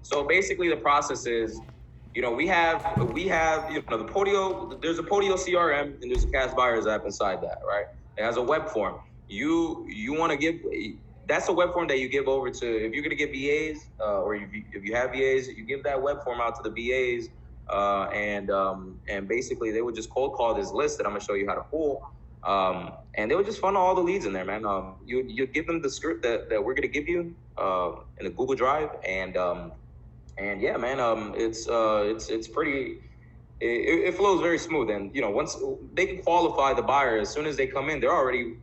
So basically, the process is, we have the Podio. There's a Podio CRM and there's a cash buyers app inside that, right? It has a web form. You want to give. That's a web form that you give over to, if you're gonna give VAs, or if you have VAs, you give that web form out to the VAs, and basically they would just cold call this list that I'm gonna show you how to pull, and they would just funnel all the leads in there, man. You give them the script that we're gonna give you in the Google Drive, and yeah, man, it's pretty. It flows very smooth, and once they can qualify the buyer, as soon as they come in, they're already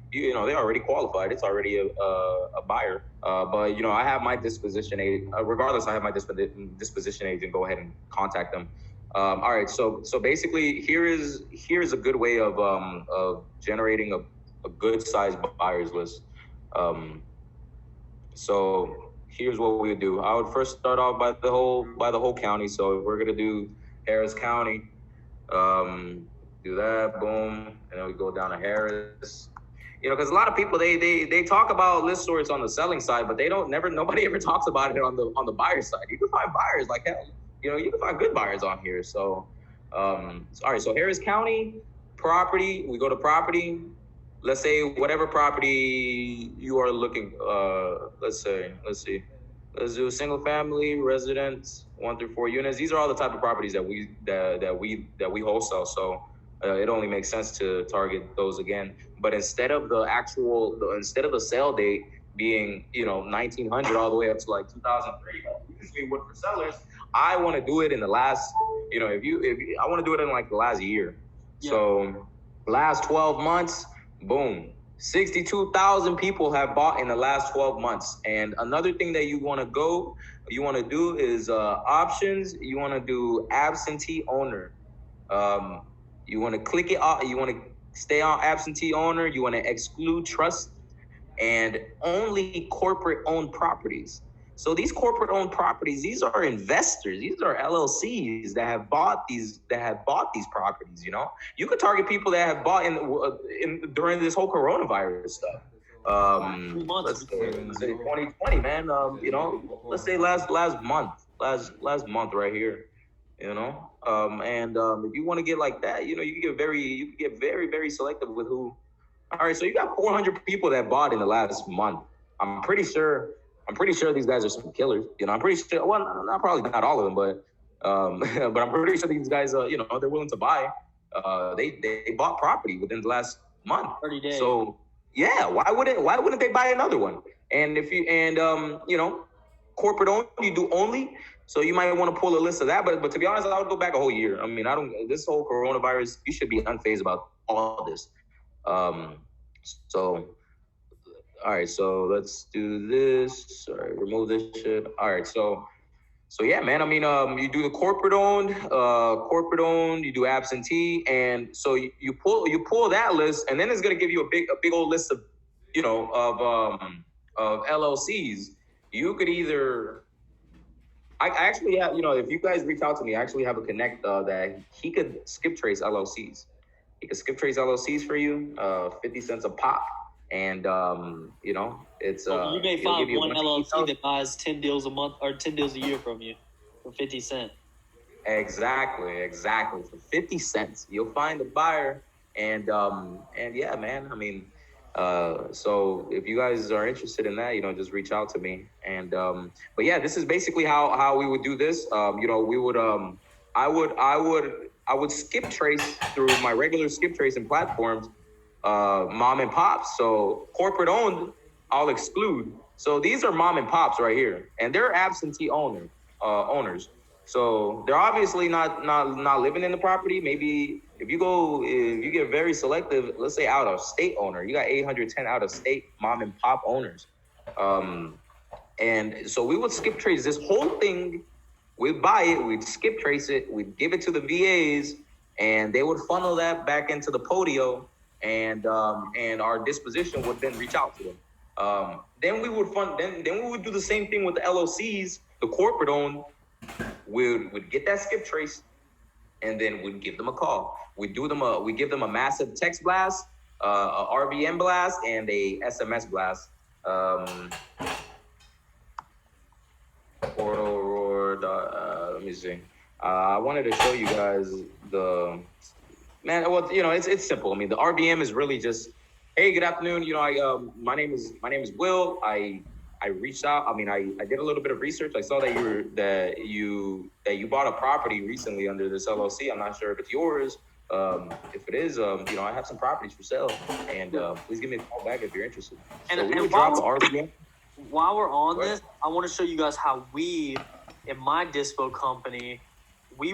qualified. It's already a buyer. But I have my disposition agent. Regardless, I have my disposition agent. Go ahead and contact them. All right, so basically, here's a good way of generating a good sized buyers list. So here's what we would do. I would first start off by the whole county. So if we're gonna do Harris County, do that, boom, and then we go down to Harris. Because a lot of people they talk about Listsource on the selling side, but nobody ever talks about it on the buyer side. You can find buyers like hell. You can find good buyers on here. So, all right. So Harris County property, we go to property. Let's say whatever property you are looking. Let's see. Let's do single family residence, 1 through 4 units. These are all the type of properties that we wholesale. So it only makes sense to target those again. But instead of the sale date being 1900 all the way up to like 2003, usually what for sellers, I want to do it in the last I want to do it in like the last year. Yeah. So last 12 months, boom. 62,000 people have bought in the last 12 months. And another thing that you want to do is options. You want to do absentee owner. You want to click it off. You want to stay on absentee owner. You want to exclude trust and only corporate owned properties. So these corporate owned properties, these are investors. These are LLCs that have bought these properties. You could target people that have bought in during this whole coronavirus stuff. Let's say 2020, man. Let's say last month right here. And if you want to get like that, you can get very, very selective with who. All right, so you got 400 people that bought in the last month. I'm pretty sure these guys are some killers. I'm pretty sure. Well, probably not all of them, but but I'm pretty sure these guys, they're willing to buy. They bought property within the last month. 30 days. So yeah, why wouldn't they buy another one? And if corporate owned, you do only. So you might want to pull a list of that. But to be honest, I would go back a whole year. I mean, this whole coronavirus, you should be unfazed about all of this. So. All right, so let's do this. All right, remove this shit. All right, so yeah, man. I mean, you do the corporate owned. You do absentee, and so you pull that list, and then it's gonna give you a big old list of of LLCs. You could either. I actually have, if you guys reach out to me, I actually have a connect that he could skip trace LLCs. He could skip trace LLCs for you, 50 cents a pop. And it's you may find one LLC that buys 10 deals a month or 10 deals a year from you for 50 cents. Exactly. For 50 cents, you'll find a buyer, and yeah, man. I mean, so if you guys are interested in that, just reach out to me. And but yeah, this is basically how we would do this. We would I would skip trace through my regular skip tracing platforms. Mom and pops. So corporate owned, I'll exclude. So these are mom and pops right here, and they're absentee owners. So they're obviously not living in the property. Maybe if you get very selective, let's say out of state owner, you got 810 out of state mom and pop owners. And so we would skip trace this whole thing. We'd buy it, we'd skip trace it, we'd give it to the VAs, and they would funnel that back into the Podio. And our disposition would then reach out to them. Then we would do the same thing with the LLCs, the corporate owned. We'd get that skip trace, and then we'd give them a call. We give them a massive text blast, a RVM blast, and a SMS blast. Portal Roar see. I wanted to show you guys the man. Well, it's simple. I mean, the RBM is really just, hey, good afternoon. My name is Will. I reached out. I mean, I did a little bit of research. I saw that you bought a property recently under this LLC. I'm not sure if it's yours. If it is, I have some properties for sale, and please give me a call back if you're interested. So we would drop the RBM. While we're on this, I want to show you guys how we, in my dispo company, we will